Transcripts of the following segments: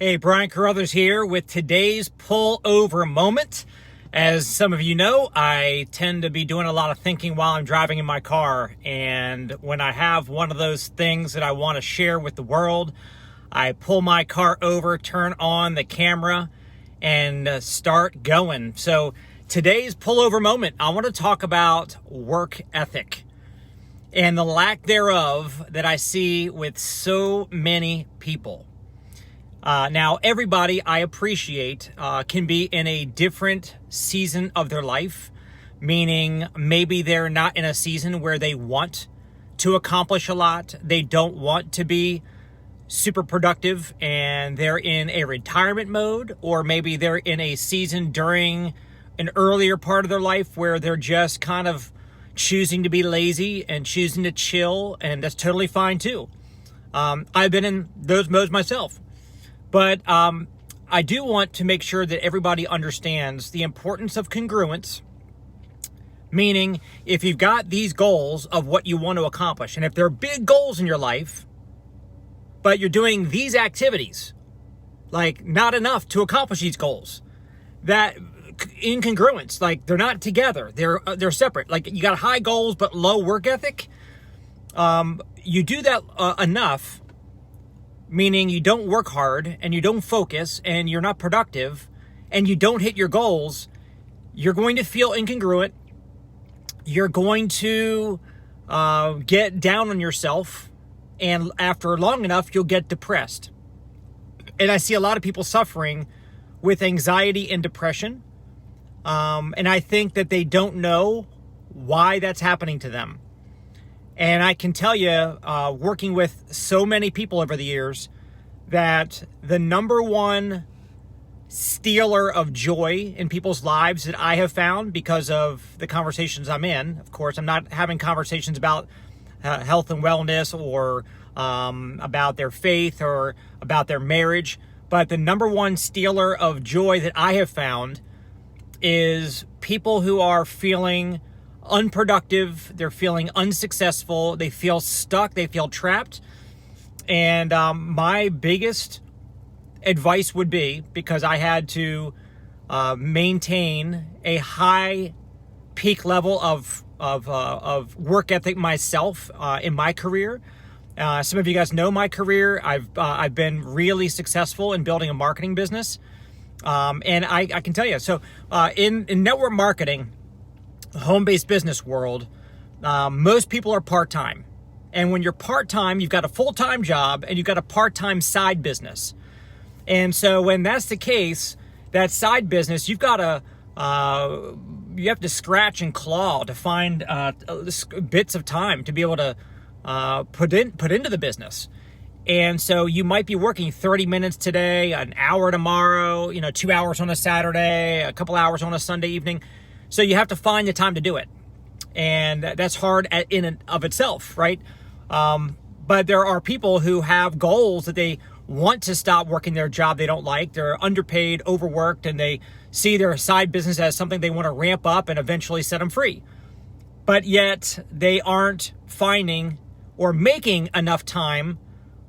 Hey, Brian Carruthers here with today's pullover moment. As some of you know, I tend to be doing a lot of thinking while I'm driving in my car. And when I have one of those things that I want to share with the world, I pull my car over, turn on the camera, and start going. So today's pullover moment, I want to talk about work ethic and the lack thereof that I see with so many people. Now, everybody I appreciate can be in a different season of their life, meaning maybe they're not in a season where they want to accomplish a lot. They don't want to be super productive and they're in a retirement mode, or maybe they're in a season during an earlier part of their life where they're just kind of choosing to be lazy and choosing to chill, and that's totally fine too. I've been in those modes myself. But I do want to make sure that everybody understands the importance of congruence, meaning if you've got these goals of what you want to accomplish, and if there are big goals in your life, but you're doing these activities, like not enough to accomplish these goals, that incongruence, like they're not together, they're separate. Like you got high goals but low work ethic. You do that enough, meaning you don't work hard and you don't focus and you're not productive and you don't hit your goals, you're going to feel incongruent. You're going to get down on yourself, and after long enough, you'll get depressed. And I see a lot of people suffering with anxiety and depression. And I think that they don't know why that's happening to them. And I can tell you, working with so many people over the years, that the number one stealer of joy in people's lives that I have found, because of the conversations I'm in, of course, I'm not having conversations about health and wellness or about their faith or about their marriage, but the number one stealer of joy that I have found is people who are feeling unproductive, they're feeling unsuccessful, they feel stuck, they feel trapped. And my biggest advice would be, because I had to maintain a high peak level of work ethic myself in my career. Some of you guys know my career. I've been really successful in building a marketing business, and I can tell you. So in network marketing, home-based business world, most people are part-time. And when you're part-time, you've got a full-time job and you've got a part-time side business. And so when that's the case, that side business, you have to scratch and claw to find bits of time to be able to put into the business. And so you might be working 30 minutes today, an hour tomorrow, 2 hours on a Saturday, a couple hours on a Sunday evening. So you have to find the time to do it. And that's hard in and of itself, right? But there are people who have goals that they want to stop working their job they don't like. They're underpaid, overworked, and they see their side business as something they want to ramp up and eventually set them free. But yet they aren't finding or making enough time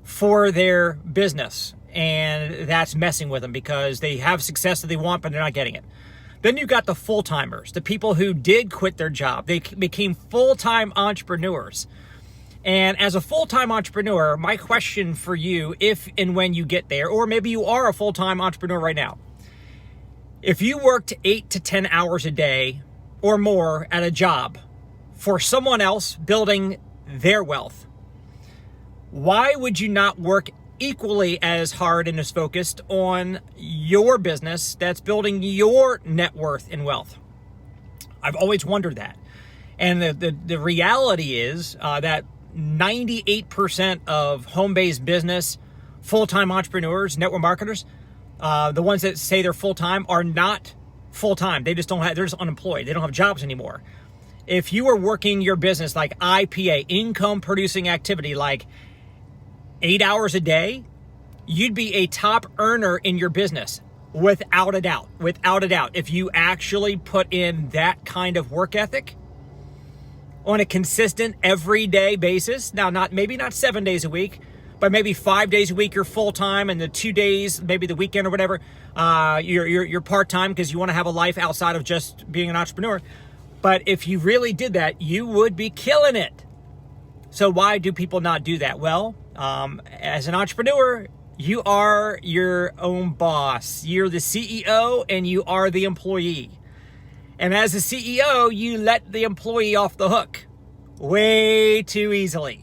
for their business. And that's messing with them because they have success that they want, but they're not getting it. Then you've got the full-timers, the people who did quit their job. They became full-time entrepreneurs. And as a full-time entrepreneur, my question for you, if and when you get there, or maybe you are a full-time entrepreneur right now, if you worked 8 to 10 hours a day or more at a job for someone else building their wealth, why would you not work equally as hard and as focused on your business that's building your net worth and wealth? I've always wondered that. And the reality is that 98% of home-based business, full-time entrepreneurs, network marketers, the ones that say they're full-time are not full-time. They're just unemployed. They don't have jobs anymore. If you were working your business like IPA, income producing activity, like 8 hours a day, you'd be a top earner in your business without a doubt. If you actually put in that kind of work ethic on a consistent everyday basis, now maybe not 7 days a week, but maybe 5 days a week you're full-time, and the 2 days, maybe the weekend or whatever, you're part-time because you want to have a life outside of just being an entrepreneur. But if you really did that, you would be killing it. So why do people not do that? Well, as an entrepreneur, you are your own boss. You're the CEO and you are the employee. And as a CEO, you let the employee off the hook way too easily.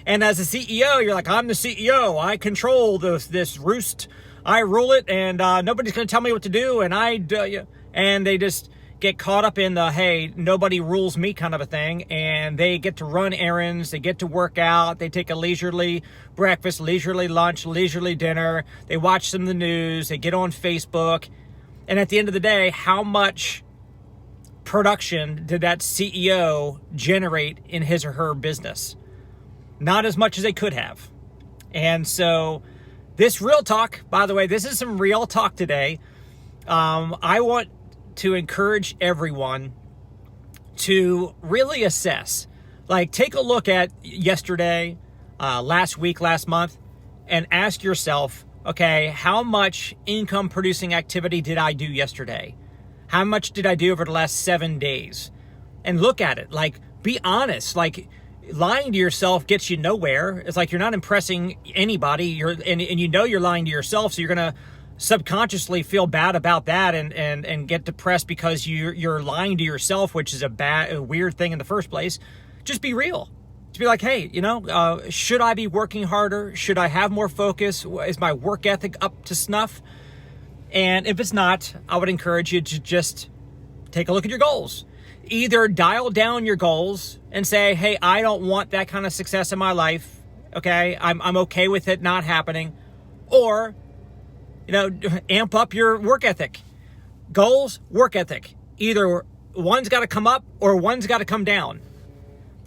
And as a CEO, you're like, I'm the CEO. I control this roost. I rule it, and nobody's going to tell me what to do. And they just get caught up in the, hey, nobody rules me kind of a thing. And they get to run errands. They get to work out. They take a leisurely breakfast, leisurely lunch, leisurely dinner. They watch some of the news. They get on Facebook. And at the end of the day, how much production did that CEO generate in his or her business? Not as much as they could have. And so this real talk, by the way, this is some real talk today. I want to encourage everyone to really assess, like take a look at yesterday, last week, last month, and ask yourself, okay, how much income producing activity did I do yesterday? How much did I do over the last 7 days? And look at it, like be honest, like lying to yourself gets you nowhere. It's like you're not impressing anybody, and you know you're lying to yourself, so you're going to subconsciously feel bad about that and get depressed because you're lying to yourself, which is a weird thing in the first place. Just be real. To be like, hey, should I be working harder? Should I have more focus? Is my work ethic up to snuff? And if it's not, I would encourage you to just take a look at your goals. Either dial down your goals and say, hey, I don't want that kind of success in my life. Okay, I'm okay with it not happening. Or amp up your work ethic. Goals, work ethic. Either one's got to come up or one's got to come down.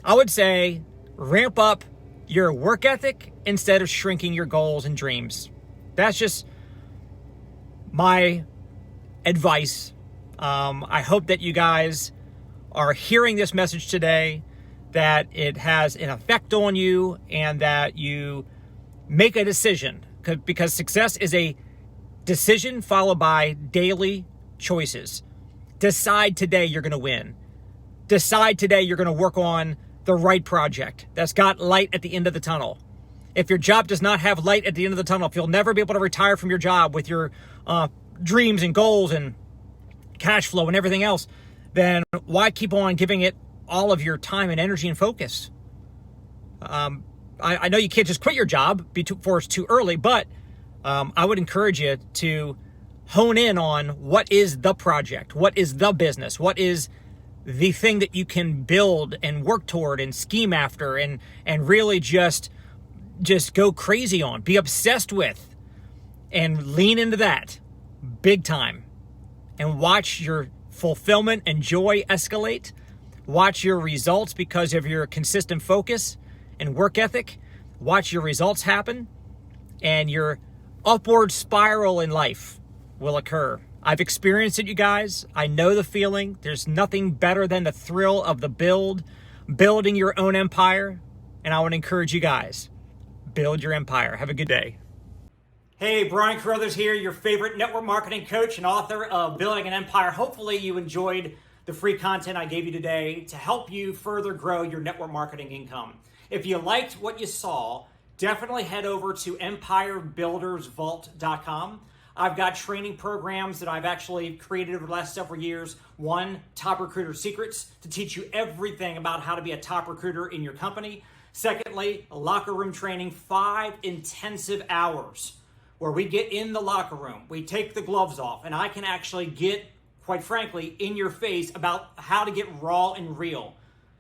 I would say ramp up your work ethic instead of shrinking your goals and dreams. That's just my advice. I hope that you guys are hearing this message today, that it has an effect on you, and that you make a decision, because success is a decision followed by daily choices. Decide today you're going to win. Decide today you're going to work on the right project that's got light at the end of the tunnel. If your job does not have light at the end of the tunnel, if you'll never be able to retire from your job with your dreams and goals and cash flow and everything else, then why keep on giving it all of your time and energy and focus? I know you can't just quit your job before it's too early, but I would encourage you to hone in on what is the project, what is the business, what is the thing that you can build and work toward and scheme after and really just go crazy on, be obsessed with, and lean into that big time, and watch your fulfillment and joy escalate. Watch your results because of your consistent focus and work ethic. Watch your results happen, and your upward spiral in life will occur. I've experienced it, you guys. I know the feeling. There's nothing better than the thrill of the building your own empire. And I want to encourage you guys, build your empire. Have a good day. Hey, Brian Carruthers here, your favorite network marketing coach and author of Building an Empire. Hopefully you enjoyed the free content I gave you today to help you further grow your network marketing income. If you liked what you saw, definitely head over to empirebuildersvault.com. I've got training programs that I've actually created over the last several years. One, Top Recruiter Secrets, to teach you everything about how to be a top recruiter in your company. Secondly, locker room training, 5 intensive hours where we get in the locker room, we take the gloves off, and I can actually get, quite frankly, in your face about how to get raw and real,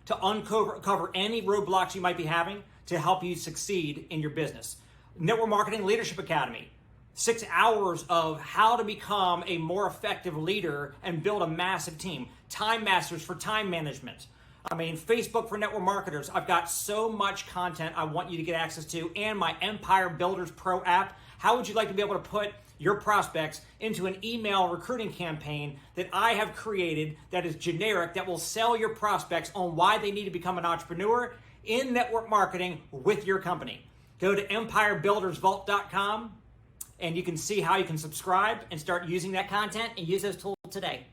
to uncover any roadblocks you might be having to help you succeed in your business. Network Marketing Leadership Academy, 6 hours of how to become a more effective leader and build a massive team. Time Masters for time management. Facebook for network marketers. I've got so much content I want you to get access to, and my Empire Builders Pro app. How would you like to be able to put your prospects into an email recruiting campaign that I have created that is generic, that will sell your prospects on why they need to become an entrepreneur in network marketing with your company? go to empirebuildersvault.com and you can see how you can subscribe and start using that content and use those tools today.